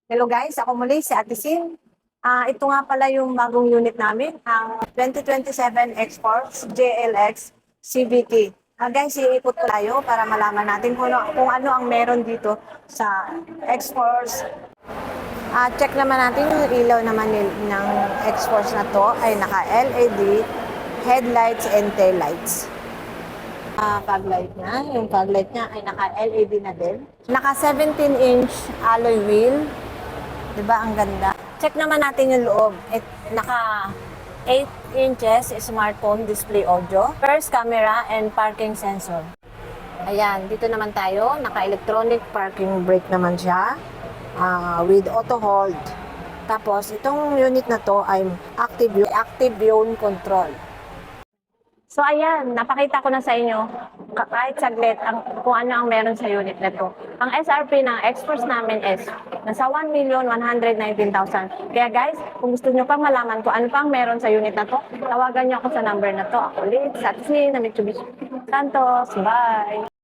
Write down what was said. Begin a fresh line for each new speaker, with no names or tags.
Hello guys, ako muli si Ate Sin. Ito nga pala yung bagong unit namin, ang 2027 X-Force JLX CVT. Guys, iikot ko tayo para malaman natin kung ano ang meron dito sa X-Force. Check naman natin yung ilaw naman ng X-Force na to ay naka-LED, headlights and taillights. Yung fog light niya ay naka-LED na din. Naka 17-inch alloy wheel. Diba, ang ganda. Check naman natin yung loob. Naka 8 inches smartphone display audio, first camera, and parking sensor. Ayan, dito naman tayo. Naka-electronic parking brake naman siya with auto hold. Tapos, itong unit na to ay active lane control. So ayan, napakita ko na sa inyo kahit saglit kung ano ang meron sa unit na to. Ang SRP ng X-Force namin is nasa 1,119,000. Kaya guys, kung gusto nyo pang malaman kung ano pang meron sa unit na to, tawagan nyo ako sa number na to. Ako ulit, sa Tatsi, na Mitsubishi Santos. Bye!